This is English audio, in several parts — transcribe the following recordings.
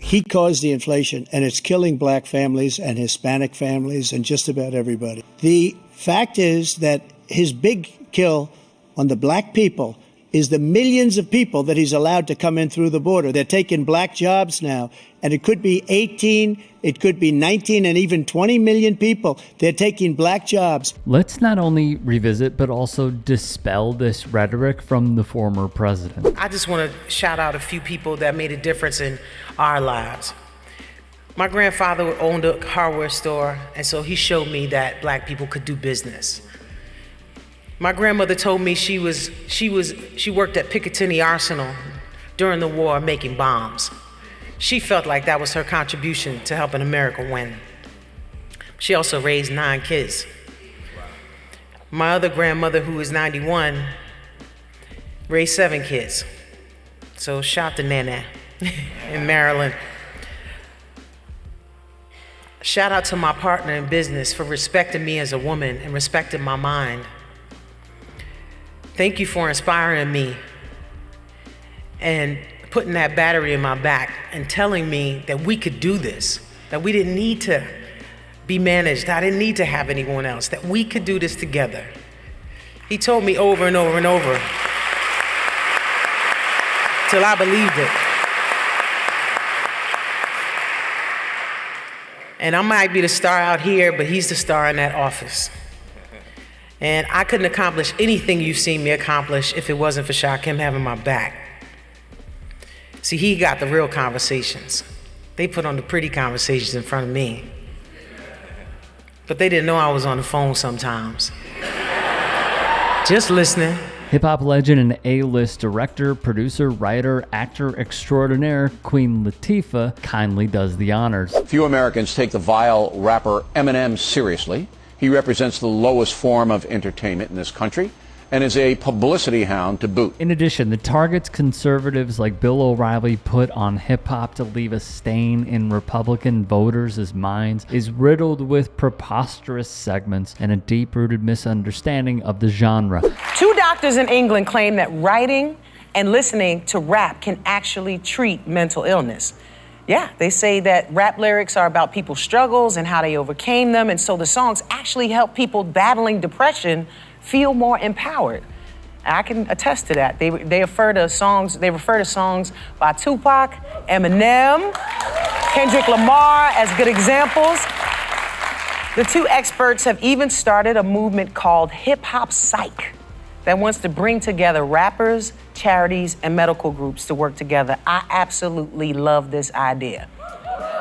He caused the inflation, and it's killing black families and Hispanic families and just about everybody. The fact is that his big kill on the black people is the millions of people that he's allowed to come in through the border. They're taking black jobs now, and it could be 18, it could be 19, and even 20 million people. They're taking black jobs. Let's not only revisit, but also dispel this rhetoric from the former president. I just want to shout out a few people that made a difference in our lives. My grandfather owned a hardware store, and so he showed me that black people could do business. My grandmother told me she worked at Picatinny Arsenal during the war making bombs. She felt like that was her contribution to helping America win. She also raised 9 kids. My other grandmother, who is 91, raised 7 kids. So shout to Nana in Maryland. Shout out to my partner in business for respecting me as a woman and respecting my mind. Thank you for inspiring me and putting that battery in my back and telling me that we could do this, that we didn't need to be managed, I didn't need to have anyone else, that we could do this together. He told me over and over and over till I believed it. And I might be the star out here, but he's the star in that office. And I couldn't accomplish anything you've seen me accomplish if it wasn't for Shaquem having my back. See, he got the real conversations. They put on the pretty conversations in front of me. But they didn't know I was on the phone sometimes. Just listening. Hip-hop legend and A-list director, producer, writer, actor extraordinaire Queen Latifah kindly does the honors. Few Americans take the vile rapper Eminem seriously. He represents the lowest form of entertainment in this country and is a publicity hound to boot. In addition, the targets conservatives like Bill O'Reilly put on hip-hop to leave a stain in Republican voters' minds is riddled with preposterous segments and a deep-rooted misunderstanding of the genre. 2 doctors in England claim that writing and listening to rap can actually treat mental illness. Yeah, they say that rap lyrics are about people's struggles and how they overcame them, and so the songs actually help people battling depression feel more empowered. I can attest to that. They refer to songs by Tupac, Eminem, Kendrick Lamar as good examples. The 2 experts have even started a movement called Hip Hop Psych that wants to bring together rappers, charities, and medical groups to work together. I absolutely love this idea.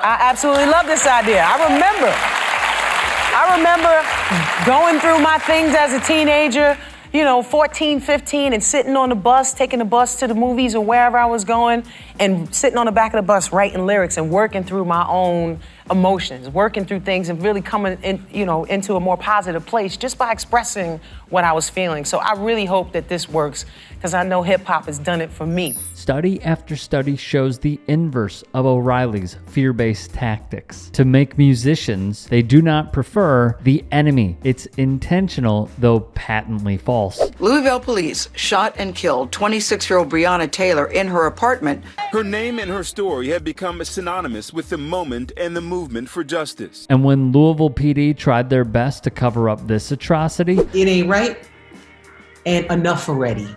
I remember going through my things as a teenager, 14, 15, and sitting on the bus, taking the bus to the movies or wherever I was going, and sitting on the back of the bus writing lyrics and working through my own emotions, working through things and really coming in, into a more positive place just by expressing what I was feeling. So I really hope that this works because I know hip hop has done it for me. Study after study shows the inverse of O'Reilly's fear-based tactics. To make musicians, they do not prefer the enemy. It's intentional, though patently false. Louisville police shot and killed 26-year-old Breonna Taylor in her apartment. Her name and her story have become synonymous with the moment and the movement for justice. And when Louisville PD tried their best to cover up this atrocity, it ain't right, and enough already.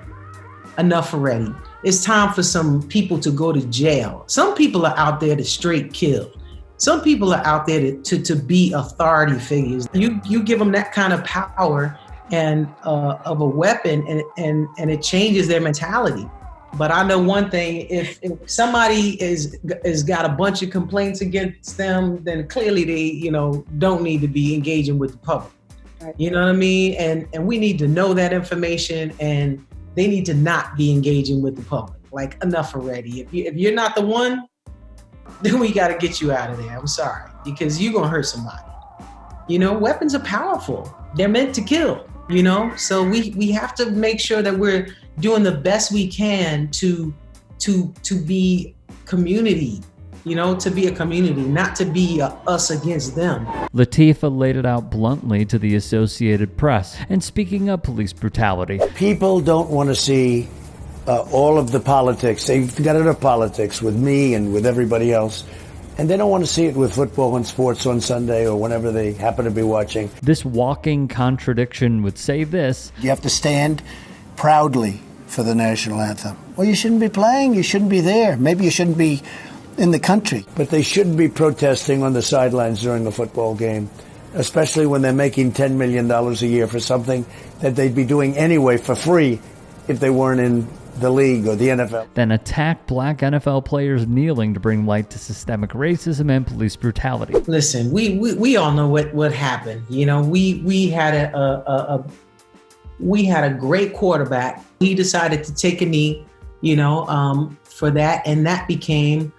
Enough already. It's time for some people to go to jail. Some people are out there to straight kill. Some people are out there to be authority figures. You give them that kind of power and of a weapon, and it changes their mentality. But I know one thing: if somebody is got a bunch of complaints against them, then clearly they don't need to be engaging with the public. You know what I mean? And we need to know that information, and they need to not be engaging with the public. Like, enough already. If you're not the one, then we got to get you out of there. I'm sorry, because you're gonna hurt somebody. Weapons are powerful. They're meant to kill. So we have to make sure that we're doing the best we can to be community. To be a community, not to be us against them. Latifah laid it out bluntly to the Associated Press. And speaking of police brutality, people don't want to see all of the politics. They've got enough politics with me and with everybody else. And they don't want to see it with football and sports on Sunday or whenever they happen to be watching. This walking contradiction would say this: you have to stand proudly for the national anthem. Well, you shouldn't be playing. You shouldn't be there. Maybe you shouldn't be in the country. But they shouldn't be protesting on the sidelines during a football game, especially when they're making $10 million a year for something that they'd be doing anyway for free if they weren't in the league or the NFL. Then attack black NFL players kneeling to bring light to systemic racism and police brutality. Listen, we all know what happened. You know, we had a great quarterback. He decided to take a knee, for that, and that became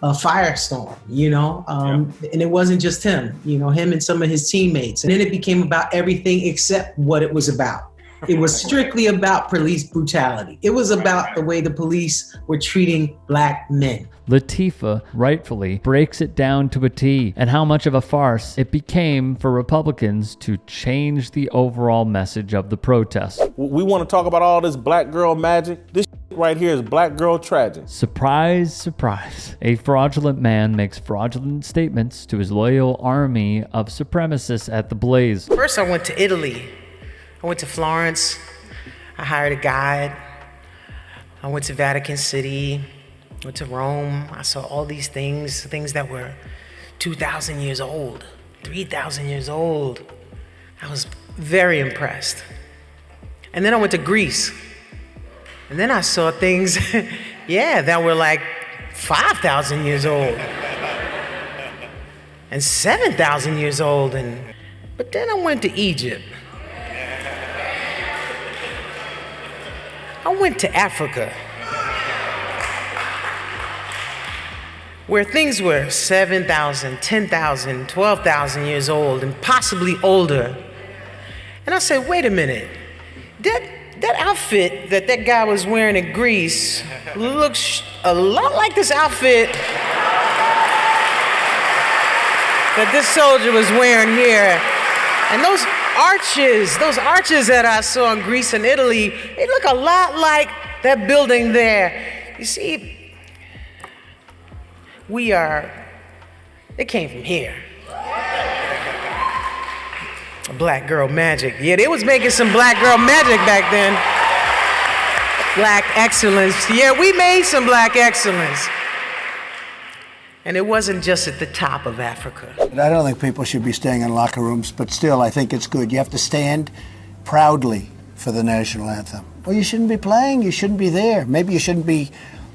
a firestorm, and it wasn't just him, him and some of his teammates. And then it became about everything except what it was about. It was strictly about police brutality. It was about the way the police were treating black men. Latifah rightfully breaks it down to a T, and how much of a farce it became for Republicans to change the overall message of the protest. We want to talk about all this black girl magic. This right here is black girl tragic. Surprise, surprise. A fraudulent man makes fraudulent statements to his loyal army of supremacists at the Blaze. First, I went to Italy. I went to Florence. I hired a guide. I went to Vatican City. Went to Rome. I saw all these things that were 2,000 years old, 3,000 years old. I was very impressed. And then I went to Greece. And then I saw things, that were like 5,000 years old. And 7,000 years old. But then I went to Egypt. I went to Africa, where things were 7,000, 10,000, 12,000 years old, and possibly older. And I said, wait a minute, that outfit that guy was wearing in Greece looks a lot like this outfit that this soldier was wearing here. And those arches that I saw in Greece and Italy, they look a lot like that building there. You see, it came from here. Black girl magic. Yeah, they was making some black girl magic back then. Black excellence. Yeah, we made some black excellence. And it wasn't just at the top of Africa. I don't think people should be staying in locker rooms, but still, I think it's good. You have to stand proudly for the national anthem. Well, you shouldn't be playing. You shouldn't be there. Maybe you shouldn't be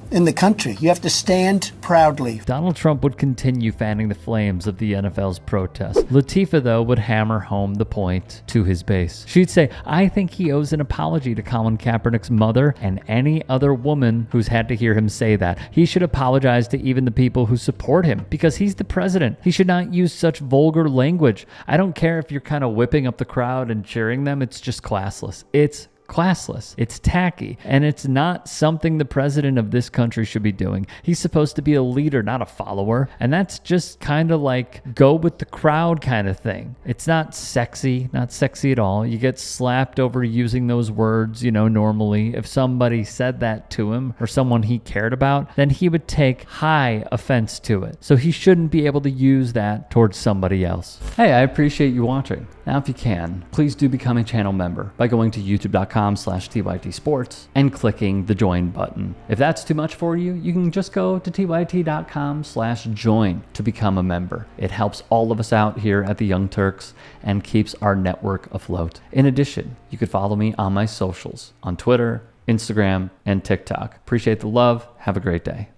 in the country. You have to stand proudly. Donald Trump would continue fanning the flames of the NFL's protest. Latifah, though, would hammer home the point to his base. She'd say, I think he owes an apology to Colin Kaepernick's mother and any other woman who's had to hear him say that. He should apologize to even the people who support him because he's the president. He should not use such vulgar language. I don't care if you're kind of whipping up the crowd and cheering them. It's just classless. It's classless. It's tacky, and it's not something the president of this country should be doing. He's supposed to be a leader, not a follower, and that's just kind of like go with the crowd kind of thing. It's not sexy at all. You get slapped over using those words, normally. If somebody said that to him or someone he cared about, then he would take high offense to it. So he shouldn't be able to use that towards somebody else. Hey, I appreciate you watching. Now, if you can, please do become a channel member by going to youtube.com/TYT Sports and clicking the join button. If that's too much for you, you can just go to tyt.com/join to become a member. It helps all of us out here at the Young Turks and keeps our network afloat. In addition, you could follow me on my socials on Twitter, Instagram, and TikTok. Appreciate the love. Have a great day.